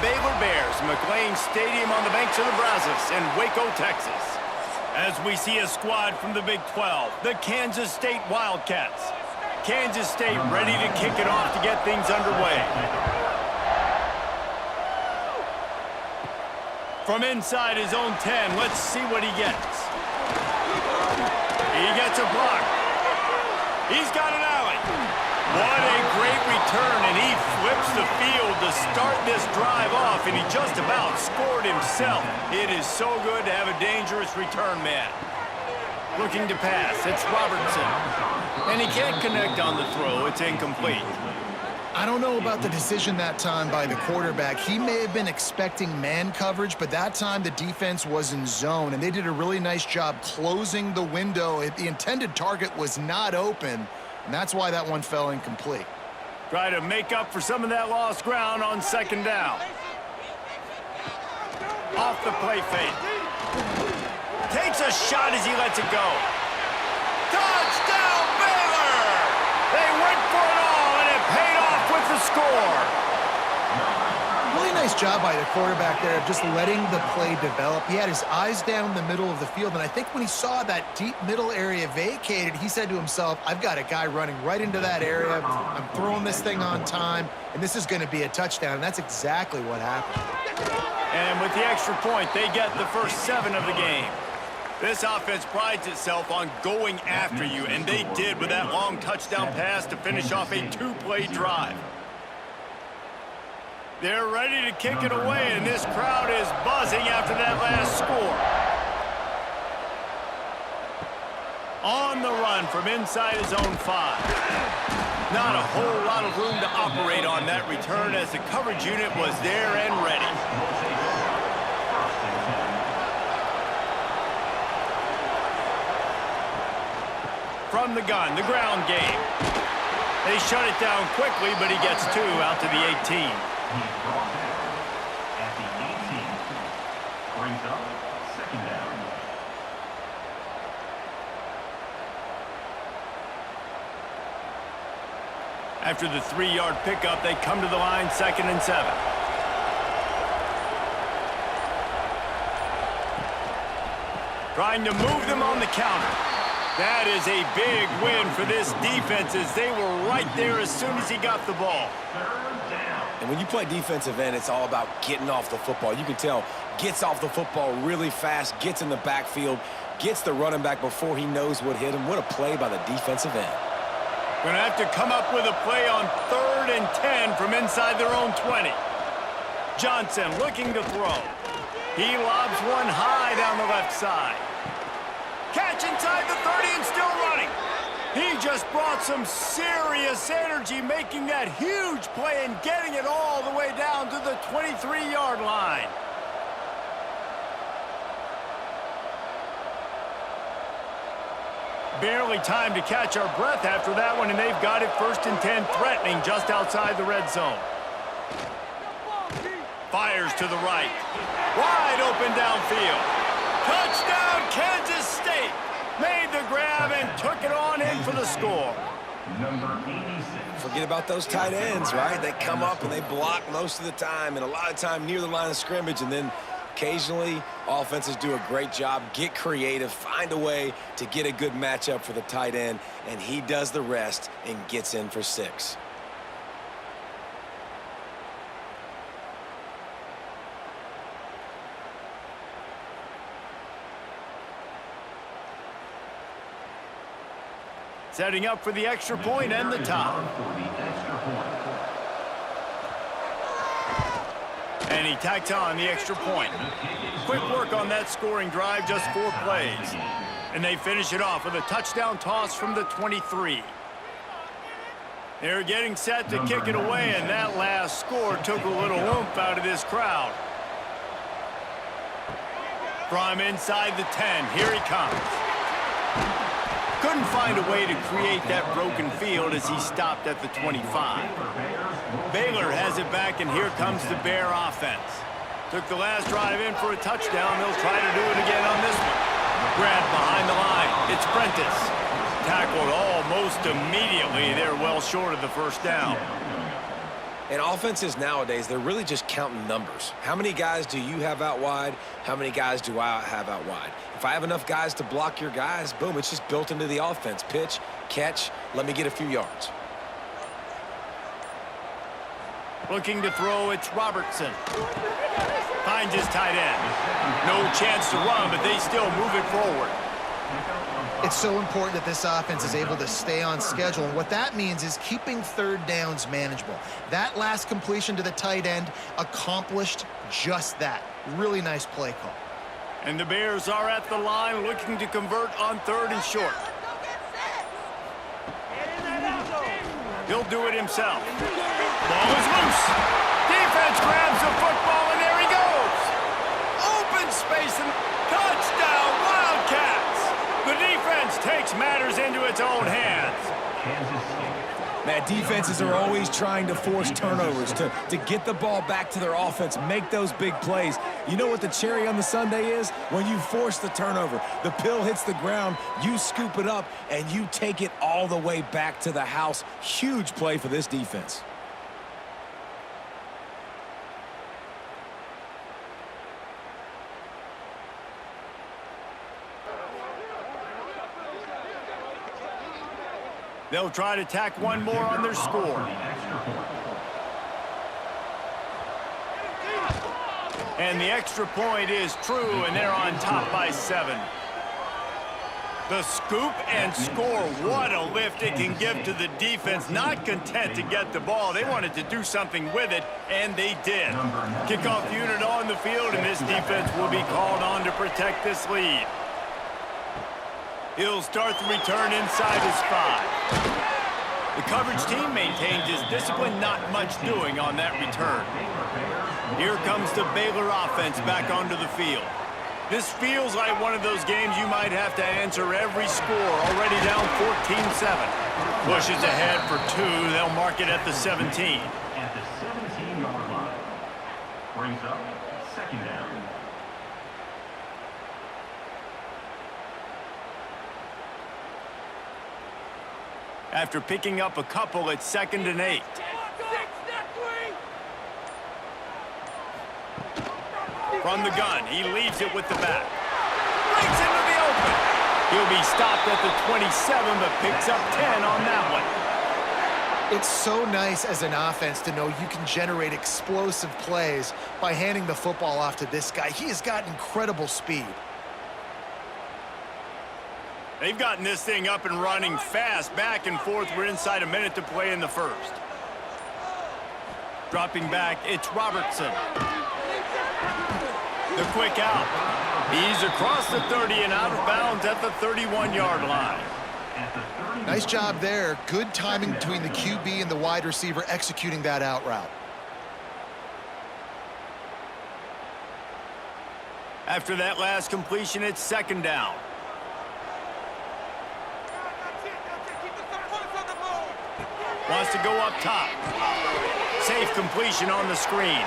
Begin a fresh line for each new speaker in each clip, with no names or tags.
Baylor Bears, McLean Stadium on the banks of the Brazos in Waco, Texas. As we see a squad from the Big 12, the Kansas State Wildcats. Kansas State ready to kick it off to get things underway. From inside his own 10, let's see what he gets. He gets a block. He's got an alley. What a great return, and he flips the field to start this drive off, and he just about scored himself. It is so good to have a dangerous return man. Looking to pass, it's Robertson. And he can't connect on the throw. It's incomplete.
I don't know about the decision that time by the quarterback. He may have been expecting man coverage, but that time the defense was in zone, and they did a really nice job closing the window. The intended target was not open, and that's why that one fell incomplete.
Try to make up for some of that lost ground on second down. Off the play fake. Takes a shot as he lets it go. Touchdown, Baylor! They went for it all, and it paid off with the score.
Really nice job by the quarterback there of just letting the play develop. He had his eyes down the middle of the field, and I think when he saw that deep middle area vacated, he said to himself, I've got a guy running right into that area. I'm throwing this thing on time, and this is going to be a touchdown, and that's exactly what happened.
And with the extra point, they get the first 7 of the game. This offense prides itself on going after you, and they did with that long touchdown pass to finish off a 2-play drive. They're ready to kick it away, and this crowd is buzzing after that last score. On the run from inside his own 5. Not a whole lot of room to operate on that return as the coverage unit was there and ready. From the gun, the ground game. They shut it down quickly, but he gets 2 out to the 18.
At the 18, brings up second down.
After the 3-yard pickup, they come to the line, 2nd and 7. Trying to move them on the counter. That is a big win for this defense as they were right there as soon as he got the ball.
And when you play defensive end, it's all about getting off the football. You can tell, gets off the football really fast, gets in the backfield, gets the running back before he knows what hit him. What a play by the defensive end.
Going to have to come up with a play on 3rd and 10 from inside their own 20. Johnson looking to throw. He lobs one high down the left side. Catch inside the 30 and still running. He just brought some serious energy making that huge play and getting it all the way down to the 23-yard line. Barely time to catch our breath after that one, and they've got it 1st and 10, threatening just outside the red zone. Fires to the right. Wide open downfield. Touchdown, Kansas State. Made the grab and took it on in for the score.
Number 86.
Forget about those tight ends, right? They come up and they block most of the time, and a lot of time near the line of scrimmage, and then occasionally offenses do a great job, get creative, find a way to get a good matchup for the tight end, and he does the rest and gets in for 6.
Setting up for the extra point and the tie. And he tacked on the extra point. Quick work on that scoring drive, just 4 plays. And they finish it off with a touchdown toss from the 23. They're getting set to kick it away, and that last score took a little oomph out of this crowd. From inside the 10, here he comes. Couldn't find a way to create that broken field as he stopped at the 25. Baylor has it back, and here comes the Bear offense. Took the last drive in for a touchdown. They'll try to do it again on this one. Grabbed behind the line. It's Prentice. Tackled almost immediately. They're well short of the first down.
And offenses nowadays, they're really just counting numbers. How many guys do you have out wide? How many guys do I have out wide? If I have enough guys to block your guys, boom, it's just built into the offense. Pitch, catch, let me get a few yards.
Looking to throw, it's Robertson. Finds his tight end. No chance to run, but they still move it forward.
It's so important that this offense is able to stay on schedule, and what that means is keeping third downs manageable. That last completion to the tight end accomplished just that. Really nice play call.
And the Bears are at the line looking to convert on 3rd and short. He'll do it himself. Ball is loose. Defense grabs the football, and there he goes. Open space and touchdown, Wildcats. The defense takes matters into its own hands.
Man, defenses are always trying to force turnovers to get the ball back to their offense, make those big plays. You know what the cherry on the sundae is? When you force the turnover, the pill hits the ground, you scoop it up, and you take it all the way back to the house. Huge play for this defense.
They'll try to tack one more on their score. And the extra point is true, and they're on top by 7. The scoop and score. What a lift it can give to the defense. Not content to get the ball. They wanted to do something with it, and they did. Kickoff unit on the field, and this defense will be called on to protect this lead. He'll start the return inside his 5. The coverage team maintains his discipline, not much doing on that return. Here comes the Baylor offense back onto the field. This feels like one of those games you might have to answer every score. Already down 14-7. Pushes ahead for 2. They'll mark it at the 17.
At the 17-yard line. Brings up 2nd down.
After picking up a couple, it's 2nd and 8. From the gun, he leaves it with the back. Breaks into the open. He'll be stopped at the 27, but picks up 10 on that one.
It's so nice as an offense to know you can generate explosive plays by handing the football off to this guy. He has got incredible speed.
They've gotten this thing up and running fast, back and forth. We're inside a minute to play in the first. Dropping back, it's Robertson. The quick out. He's across the 30 and out of bounds at the 31-yard line.
Nice job there. Good timing between the QB and the wide receiver executing that out route.
After that last completion, it's 2nd down. Wants to go up top. Safe completion on the screen.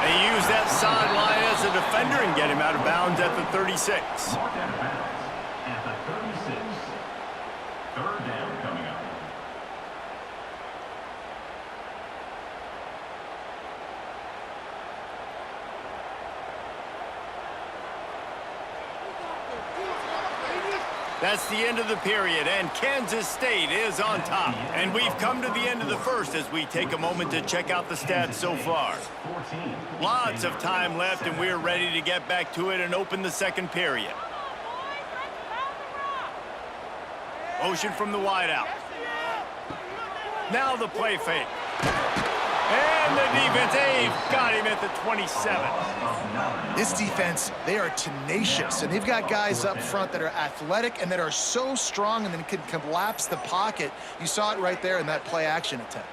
They use that sideline as a defender and get him out of bounds at the 36.
Marked out of bounds at the 36. 3rd down coming up.
That's the end of the period, and Kansas State is on top. And we've come to the end of the first as we take a moment to check out the stats so far. Lots of time left, and we're ready to get back to it and open the 2nd period. Motion from the wideout. Now the play fake. And the defense, they've got him at the 27.
This defense, they are tenacious, and they've got guys up front that are athletic and that are so strong and then can collapse the pocket. You saw it right there in that play action attempt.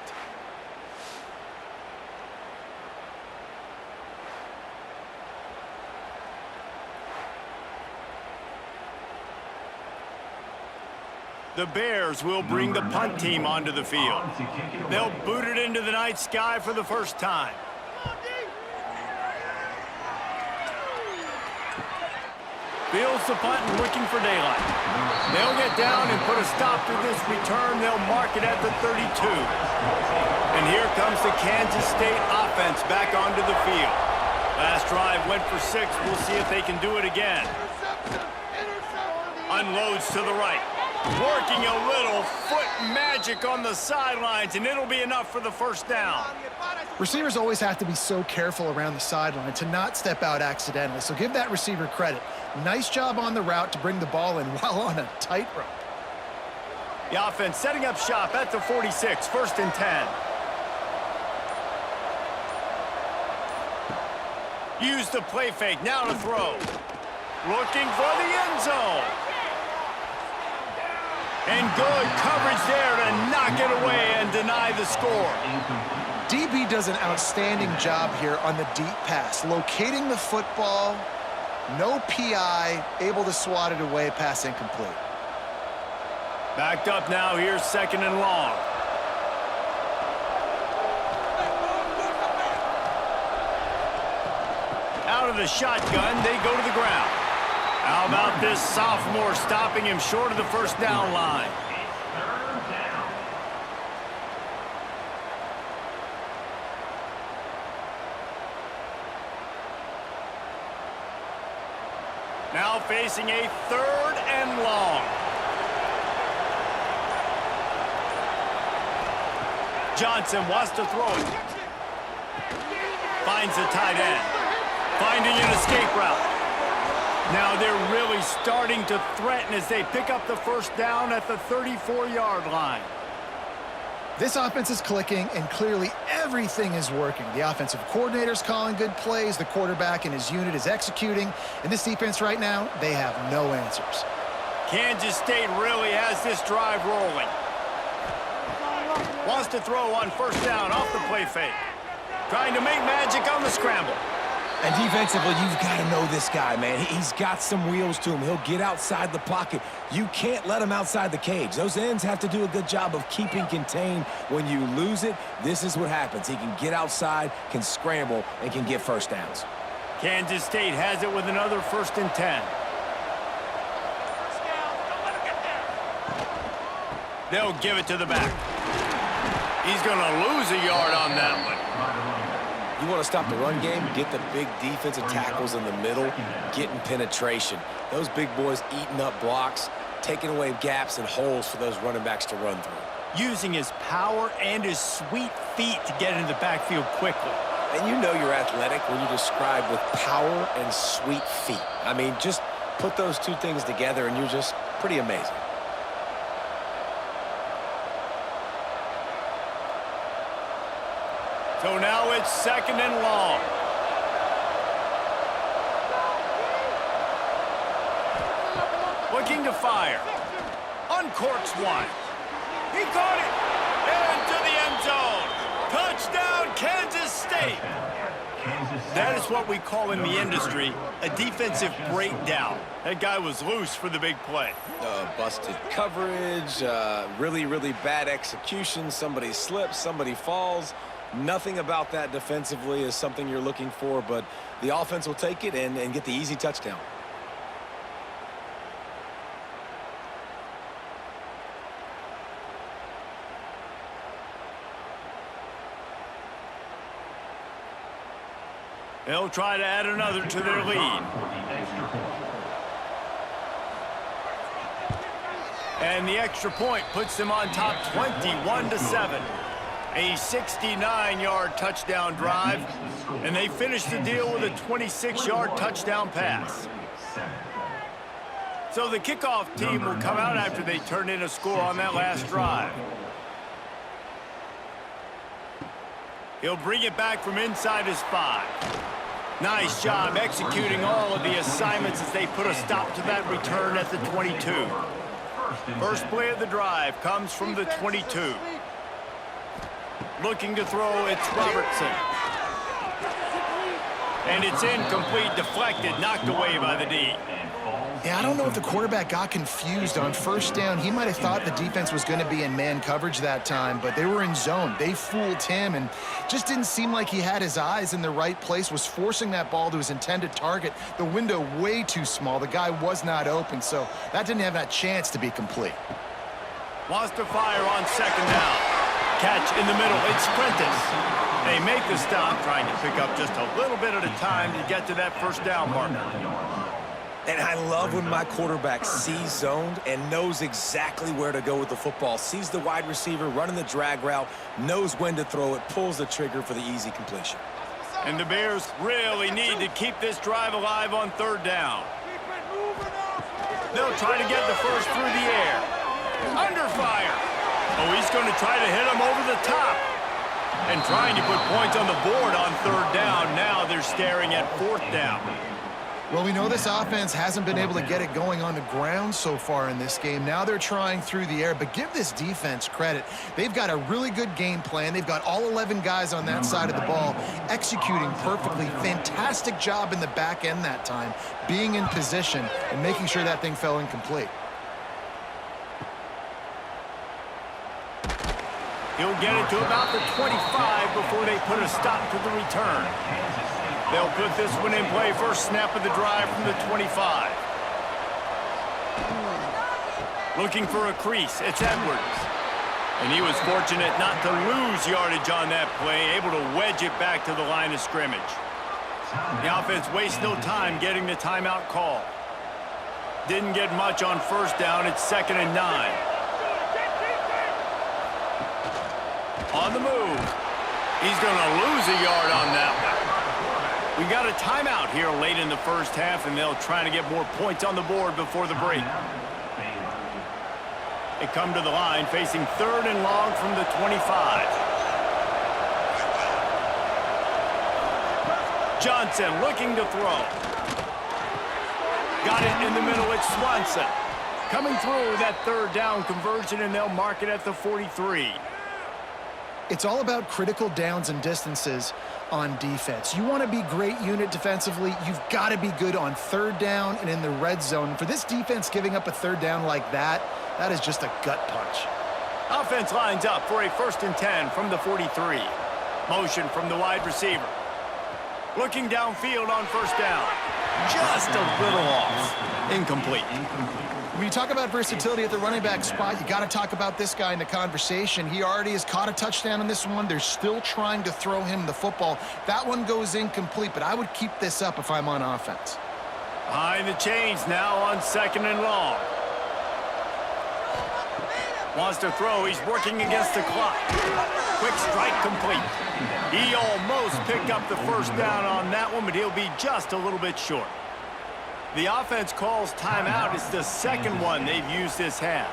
The Bears will bring the punt team onto the field. They'll boot it into the night sky for the first time. Fields the punt and looking for daylight. They'll get down and put a stop to this return. They'll mark it at the 32. And here comes the Kansas State offense back onto the field. Last drive went for 6. We'll see if they can do it again. Unloads to the right. Working a little foot magic on the sidelines, and it'll be enough for the first down.
Receivers always have to be so careful around the sideline to not step out accidentally, so give that receiver credit. Nice job on the route to bring the ball in while on a tightrope.
The offense setting up shop at the 46, 1st and 10. Use the play fake, now to throw. Looking for the end zone. And good coverage there to knock it away and deny the score.
DB does an outstanding job here on the deep pass, locating the football, no PI, able to swat it away, pass incomplete.
Backed up now, here's 2nd and long. Out of the shotgun, they go to the ground. How about this sophomore stopping him short of the first down line? Now facing a 3rd and long. Johnson wants to throw it. Finds the tight end. Finding an escape route. Now they're really starting to threaten as they pick up the first down at the 34-yard line.
This offense is clicking, and clearly everything is working. The offensive coordinator's calling good plays. The quarterback and his unit is executing. And this defense right now, they have no answers.
Kansas State really has this drive rolling. Wants to throw on 1st down off the play fake. Trying to make magic on the scramble.
And defensively, you've got to know this guy, man. He's got some wheels to him. He'll get outside the pocket. You can't let him outside the cage. Those ends have to do a good job of keeping contained. When you lose it, this is what happens. He can get outside, can scramble, and can get first downs.
Kansas State has it with another 1st and 10. They'll give it to the back. He's going to lose a yard on that one.
You want to stop the run game, get the big defensive tackles in the middle, getting penetration. Those big boys eating up blocks, taking away gaps and holes for those running backs to run through.
Using his power and his sweet feet to get into the backfield quickly.
And you know you're athletic when you describe with power and sweet feet. I mean, just put those two things together and you're just pretty amazing.
So now it's 2nd and long. Looking to fire. Uncorks one. He caught it. Into the end zone. Touchdown, Kansas State. That is what we call in the industry a defensive breakdown. That guy was loose for the big play.
Busted coverage, really, really bad execution. Somebody slips, somebody falls. Nothing about that defensively is something you're looking for, but the offense will take it and get the easy touchdown.
They'll try to add another to their lead. And the extra point puts them on top 21-7. A 69-yard touchdown drive, and they finish the deal with a 26-yard touchdown pass. So the kickoff team will come out after they turn in a score on that last drive. He'll bring it back from inside his 5. Nice job executing all of the assignments as they put a stop to that return at the 22. First play of the drive comes from the 22. Looking to throw, it's Robertson. And it's incomplete, deflected, knocked away by the D.
Yeah, I don't know if the quarterback got confused on first down. He might have thought the defense was going to be in man coverage that time, but they were in zone. They fooled him and just didn't seem like he had his eyes in the right place, was forcing that ball to his intended target. The window way too small. The guy was not open, so that didn't have that chance to be complete.
Wants to fire on second down. Catch in the middle. It's Prentice. They make the stop, trying to pick up just a little bit at a time to get to that first down marker.
And I love when my quarterback sees zoned and knows exactly where to go with the football. Sees the wide receiver running the drag route, knows when to throw it, pulls the trigger for the easy completion.
And the Bears really need to keep this drive alive on third down. They'll try to get the first through the air. Under fire. Oh, he's going to try to hit him over the top. And trying to put points on the board on third down. Now they're staring at fourth down.
Well, we know this offense hasn't been able to get it going on the ground so far in this game. Now they're trying through the air, but give this defense credit. They've got a really good game plan. They've got all 11 guys on that side of the ball executing perfectly. Fantastic job in the back end that time, being in position and making sure that thing fell incomplete.
He'll get it to about the 25 before they put a stop to the return. They'll put this one in play. First snap of the drive from the 25. Looking for a crease. It's Edwards. And he was fortunate not to lose yardage on that play, able to wedge it back to the line of scrimmage. The offense wastes no time getting the timeout call. Didn't get much on first down. It's 2nd and 9. On the move. He's going to lose a yard on that one. We got a timeout here late in the first half, and they'll try to get more points on the board before the break. They come to the line facing 3rd and long from the 25. Johnson looking to throw. Got it in the middle. It's Swanson. Coming through that 3rd down conversion, and they'll mark it at the 43.
It's all about critical downs and distances on defense. You want to be great unit defensively, you've got to be good on 3rd down and in the red zone. For this defense giving up a 3rd down like that, that is just a gut punch.
Offense lines up for a 1st and 10 from the 43. Motion from the wide receiver. Looking downfield on first down. Just a little off. Incomplete.
When you talk about versatility at the running back spot, you got to talk about this guy in the conversation. He already has caught a touchdown in this one. They're still trying to throw him the football. That one goes incomplete, but I would keep this up if I'm on offense.
Behind the chains now on 2nd and long. Wants to throw. He's working against the clock. Quick strike complete. He almost picked up the first down on that one, but he'll be just a little bit short. The offense calls timeout. It's the 2nd one they've used this half.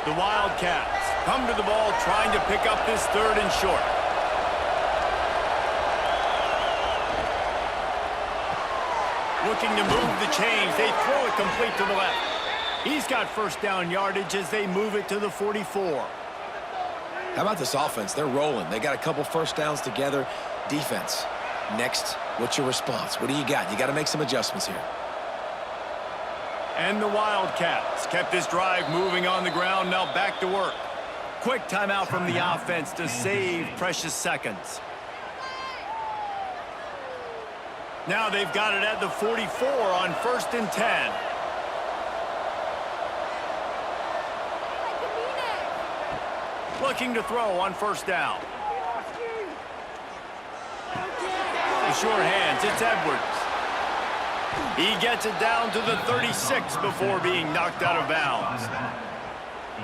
The Wildcats come to the ball trying to pick up this 3rd and short. Looking to move the chains. They throw it complete to the left. He's got first down yardage as they move it to the 44.
How about this offense? They're rolling. They got a couple first downs together. Defense. Next, what's your response? What do you got? You got to make some adjustments here.
And the Wildcats kept this drive moving on the ground. Now back to work. Quick timeout from the offense to save precious seconds. Now they've got it at the 44 on 1st and 10. Looking to throw on first down. The short hands, it's Edwards. He gets it down to the 36 before being knocked out of bounds.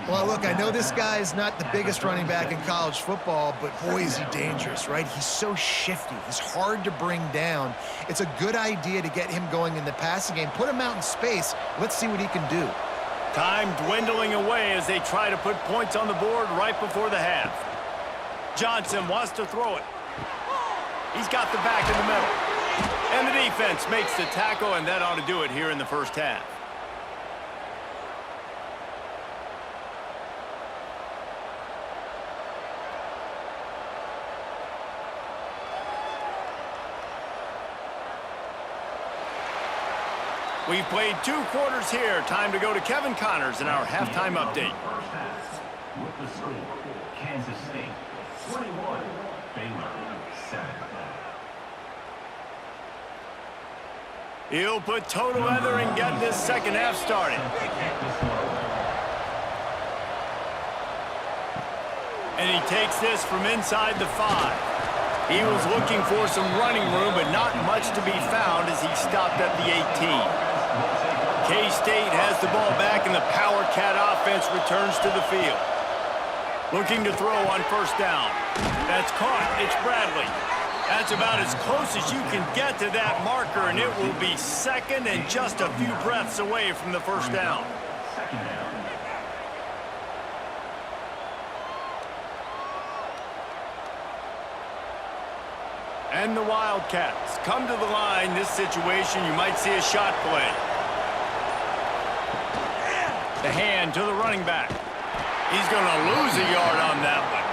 Well, look, I know this guy is not the biggest running back in college football, but boy, is he dangerous, right? He's so shifty. He's hard to bring down. It's a good idea to get him going in the passing game. Put him out in space. Let's see what he can do.
Time dwindling away as they try to put points on the board right before the half. Johnson wants to throw it. He's got the back in the middle. And the defense makes the tackle, and that ought to do it here in the first half. We've played 2 quarters here. Time to go to Kevin Connors in our halftime update.
First half, with the score, Kansas State 21, Baylor 7.
He'll put toe together and get this second half started. And he takes this from inside the 5. He was looking for some running room, but not much to be found as he stopped at the 18. K-State has the ball back, and the Power Cat offense returns to the field. Looking to throw on first down. That's caught. It's Bradley. That's about as close as you can get to that marker, and it will be second and just a few breaths away from the first down.
Second down.
And the Wildcats come to the line. This situation, you might see a shot play. The hand to the running back. He's going to lose a yard on that one.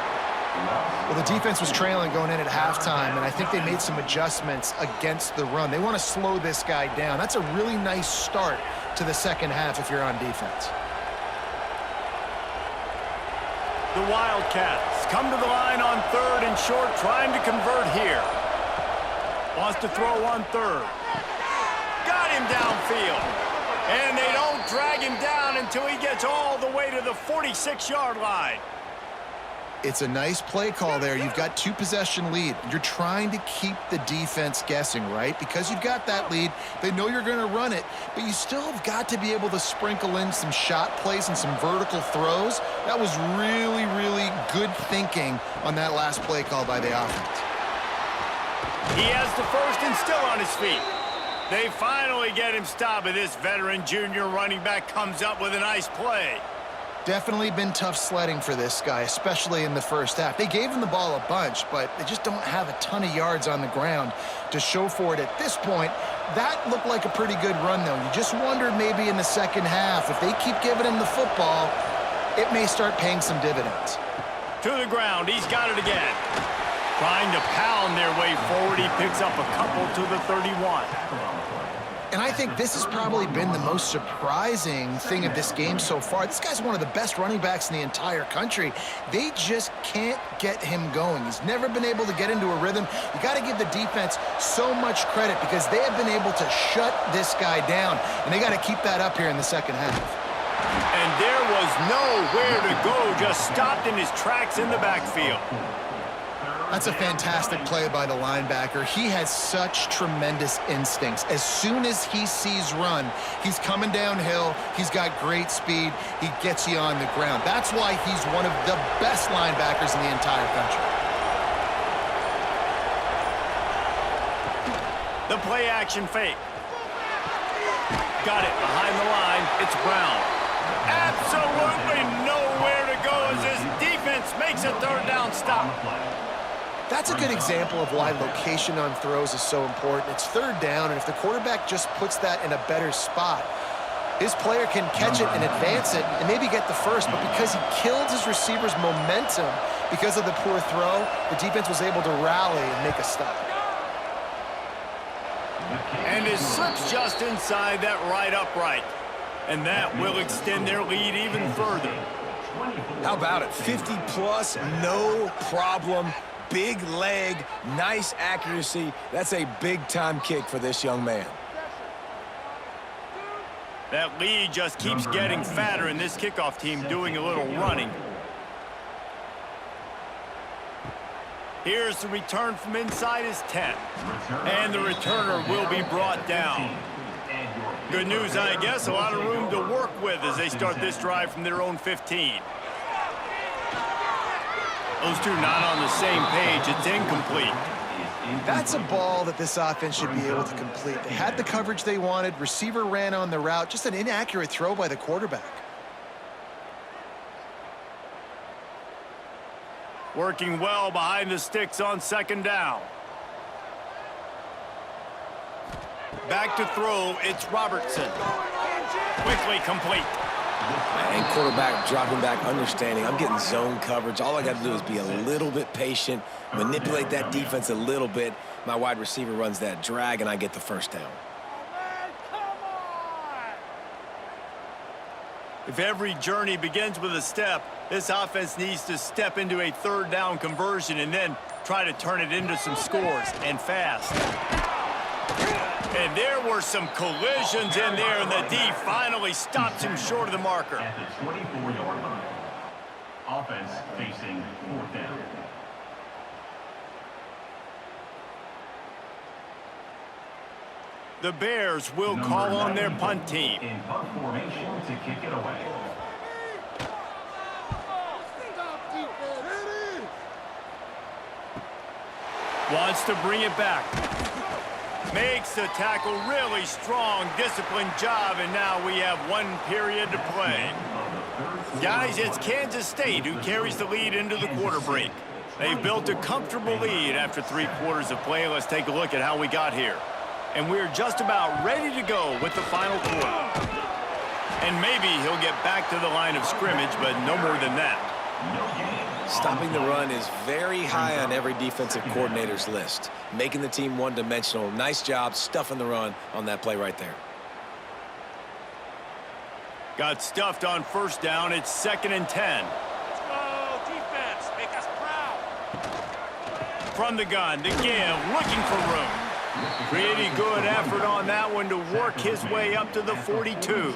Well, the defense was trailing going in at halftime, and I think they made some adjustments against the run. They want to slow this guy down. That's a really nice start to the second half if you're on defense.
The Wildcats come to the line on 3rd and short, trying to convert here. Wants to throw on 3rd. Got him downfield. And they don't drag him down until he gets all the way to the 46-yard line.
It's a nice play call there. You've got 2-possession lead. You're trying to keep the defense guessing, right? Because you've got that lead, they know you're going to run it, but you still have got to be able to sprinkle in some shot plays and some vertical throws. That was really, really good thinking on that last play call by the offense.
He has the first and still on his feet. They finally get him stopped, but this veteran junior running back comes up with a nice play.
Definitely been tough sledding for this guy, especially in the first half. They gave him the ball a bunch, but they just don't have a ton of yards on the ground to show for it at this point. That looked like a pretty good run, though. You just wondered maybe in the second half, if they keep giving him the football, it may start paying some dividends.
To the ground, he's got it again. Trying to pound their way forward, he picks up a couple to the 31.
And I think this has probably been the most surprising thing of this game so far. This guy's one of the best running backs in the entire country. They just can't get him going. He's never been able to get into a rhythm. You got to give the defense so much credit because they have been able to shut this guy down, and they got to keep that up here in the second half.
And there was nowhere to go, just stopped in his tracks in the backfield.
That's a fantastic play by the linebacker. He has such tremendous instincts. As soon as he sees run, he's coming downhill. He's got great speed. He gets you on the ground. That's why he's one of the best linebackers in the entire country.
The play action fake. Got it behind the line. It's Brown. Absolutely nowhere to go as his defense makes a third down stop.
That's a good example of why location on throws is so important. It's third down, and if the quarterback just puts that in a better spot, his player can catch it and advance it and maybe get the first, but because he killed his receiver's momentum because of the poor throw, the defense was able to rally and make a stop.
And it slips just inside that right upright. And that will extend their lead even further.
How about it? 50-plus, no problem. Big leg, nice accuracy. That's a big-time kick for this young man.
That lead just keeps getting fatter, and this kickoff team doing a little running. Here's the return from inside his 10. And the returner will be brought down. Good news, I guess. A lot of room to work with as they start this drive from their own 15. Those two not on the same page. It's incomplete.
That's a ball that this offense should be able to complete. They had the coverage they wanted. Receiver ran on the route. Just an inaccurate throw by the quarterback.
Working well behind the sticks on second down. Back to throw. It's Robertson. Quickly complete.
And quarterback dropping back, understanding. I'm getting zone coverage. All I got to do is be a little bit patient, manipulate that defense a little bit. My wide receiver runs that drag, and I get the first down.
If every journey begins with a step, this offense needs to step into a third down conversion and then try to turn it into some scores, and fast. And there were some collisions in there, and the D finally stops him short of the marker.
At the 24-yard line. Offense facing 4th down.
The Bears will call on their punt team.
In punt formation to kick it away.
Wants to bring it back. Makes the tackle really strong, disciplined job, and now we have 1 period to play. Guys, it's Kansas State who carries the lead into the quarter break. They've built a comfortable lead after 3 quarters of play. Let's take a look at how we got here. And we're just about ready to go with the final quarter. And maybe he'll get back to the line of scrimmage, but no more than that.
Stopping the run is very high on every defensive coordinator's list. Making the team one-dimensional. Nice job stuffing the run on that play right there.
Got stuffed on first down. It's 2nd and 10.
Let's go, defense. Make us proud.
From the gun, the give, looking for room. Pretty good effort on that one to work his way up to the 42.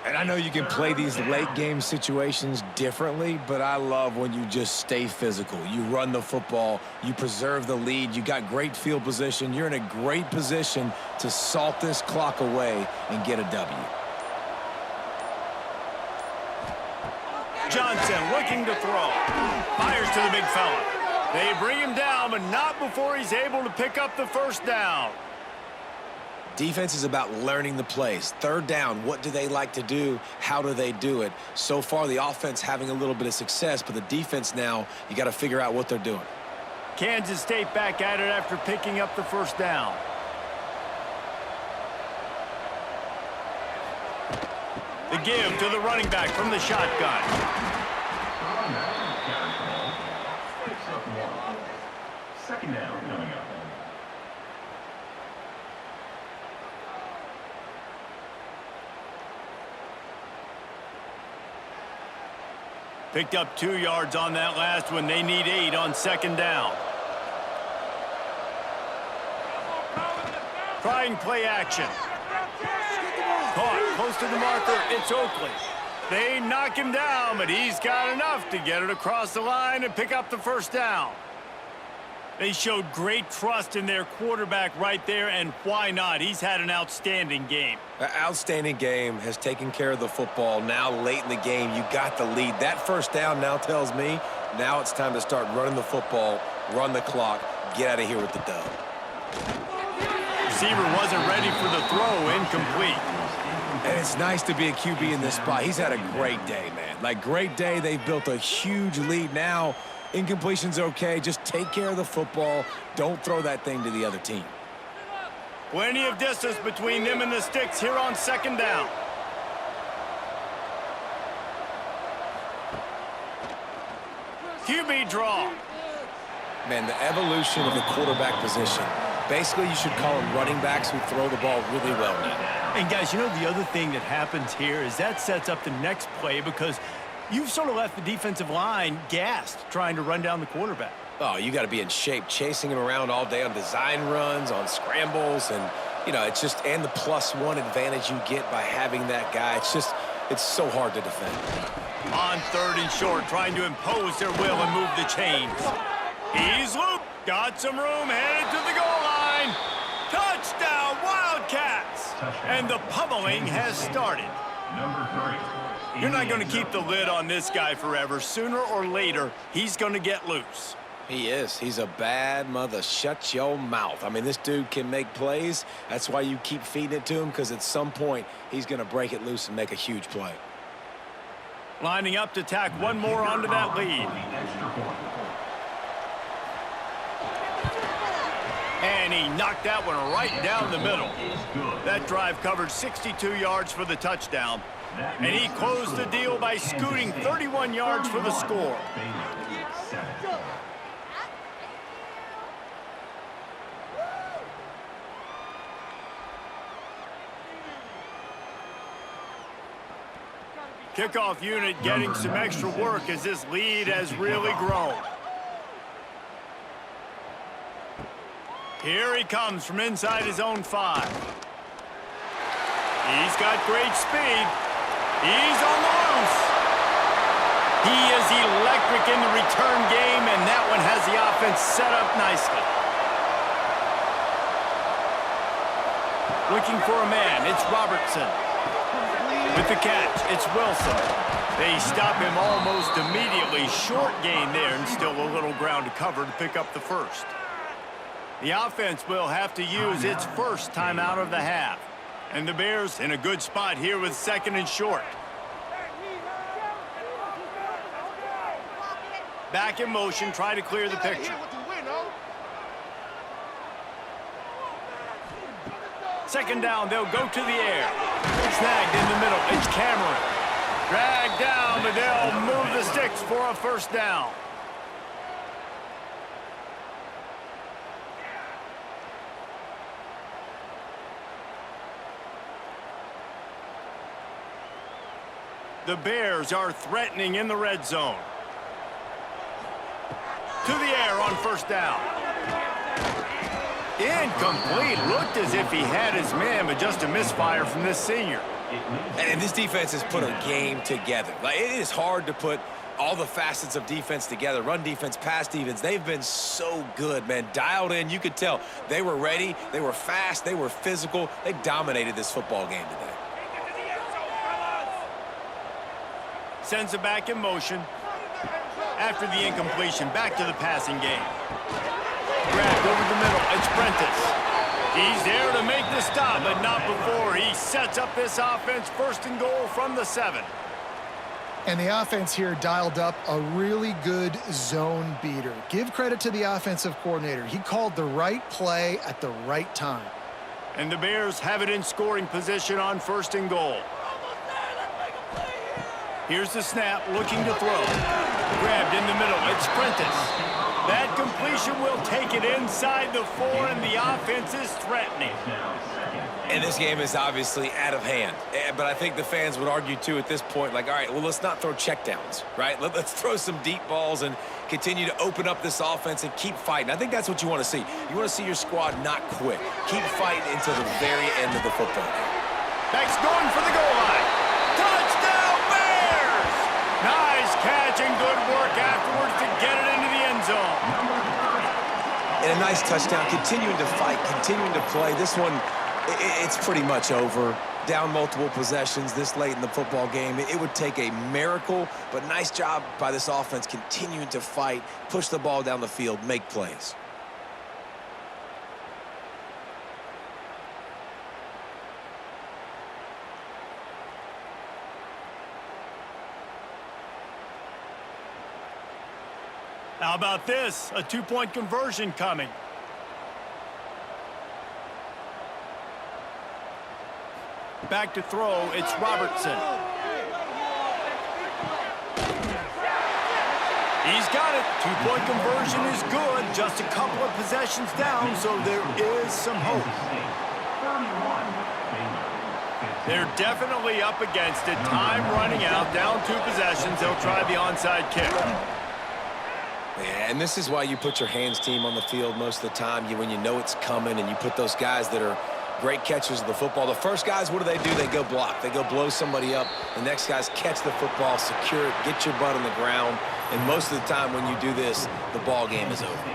And I know you can play these late game situations differently, but I love when you just stay physical. You run the football, you preserve the lead, you got great field position. You're in a great position to salt this clock away and get a W.
Johnson looking to throw. Fires to the big fella. They bring him down, but not before he's able to pick up the first down.
Defense is about learning the plays. 3rd down, what do they like to do? How do they do it? So far, the offense having a little bit of success, but the defense now, you got to figure out what they're doing.
Kansas State back at it after picking up the first down. The give to the running back from the shotgun.
Picks up 1. 2nd down coming up.
Picked up 2 yards on that last one. They need 8 on 2nd down. Trying play action. Caught close to the marker. It's Oakley. They knock him down, but he's got enough to get it across the line and pick up the first down. They showed great trust in their quarterback right there, and why not? He's had an outstanding game.
An outstanding game, has taken care of the football. Now late in the game, you got the lead. That first down now tells me now it's time to start running the football, run the clock, get out of here with the dub.
Receiver wasn't ready for the throw, incomplete.
And it's nice to be a QB in this spot. He's had a great day, man. Like, great day. They've built a huge lead now. Incompletion's okay. Just take care of the football. Don't throw that thing to the other team.
Plenty of distance between them and the sticks here on 2nd down. QB draw.
Man, the evolution of the quarterback position. Basically, you should call them running backs who throw the ball really well now.
And, guys, you know, the other thing that happens here is that sets up the next play because you've sort of left the defensive line gassed trying to run down the quarterback.
Oh, you got to be in shape, chasing him around all day on design runs, on scrambles, and, you know, it's just, and the +1 advantage you get by having that guy. It's just, it's so hard to defend.
On 3rd and short, trying to impose their will and move the chains. He's looped, got some room, headed to the goal line. Touchdown, Wildcats! And the pummeling has started.
Number 3.
You're not going to keep the lid on this guy forever. Sooner or later, he's going to get loose.
He is. He's a bad mother. Shut your mouth. I mean, this dude can make plays. That's why you keep feeding it to him, because at some point, he's going to break it loose and make a huge play.
Lining up to tack one more onto that lead. And he knocked that one right down the middle. That drive covered 62 yards for the touchdown. And he closed the deal by scooting 31 yards for the score. Kickoff unit getting some extra work as this lead has really grown. Here he comes from inside his own 5. He's got great speed. He's on the loose. He is electric in the return game, and that one has the offense set up nicely. Looking for a man, it's Robertson. With the catch, it's Wilson. They stop him almost immediately. Short gain there, and still a little ground to cover to pick up the first. The offense will have to use its first timeout of the half. And the Bears in a good spot here with 2nd and short. Back in motion, try to clear the picture. Second down, they'll go to the air. Snagged in the middle, it's Cameron. Dragged down, but they'll move the sticks for a first down. The Bears are threatening in the red zone. To the air on first down. Incomplete. Looked as if he had his man, but just a misfire from this senior.
And this defense has put a game together. Like, it is hard to put all the facets of defense together. Run defense, pass defense. They've been so good, man. Dialed in. You could tell they were ready. They were fast. They were physical. They dominated this football game today.
Sends it back in motion. After the incompletion, back to the passing game. Grabbed over the middle, it's Prentice. He's there to make the stop, but not before. He sets up this offense 1st and goal from the 7.
And the offense here dialed up a really good zone beater. Give credit to the offensive coordinator. He called the right play at the right time.
And the Bears have it in scoring position on 1st and goal. Here's the snap, looking to throw. Grabbed in the middle, it's Prentice. That completion will take it inside the 4, and the offense is threatening.
And this game is obviously out of hand. But I think the fans would argue, too, at this point, like, all right, well, let's not throw checkdowns, right? Let's throw some deep balls and continue to open up this offense and keep fighting. I think that's what you want to see. You want to see your squad not quit. Keep fighting until the very end of the football game.
Back's going for the goal line. Touchdown, Bears! Nice catch and good work afterwards to get it into the end zone.
And a nice touchdown, continuing to fight, continuing to play. This one, it's pretty much over. Down multiple possessions this late in the football game. It would take a miracle, but nice job by this offense continuing to fight, push the ball down the field, make plays.
How about this? A 2-point conversion coming. Back to throw, it's Robertson. He's got it. 2-point conversion is good. Just a couple of possessions down, so there is some hope. They're definitely up against it. Time running out, down 2 possessions. They'll try the onside kick.
Yeah, and this is why you put your hands team on the field most of the time. When you know it's coming, and you put those guys that are great catchers of the football. The first guys, what do? They go block. They go blow somebody up. The next guys catch the football, secure it, get your butt on the ground. And most of the time when you do this, the ball game is over.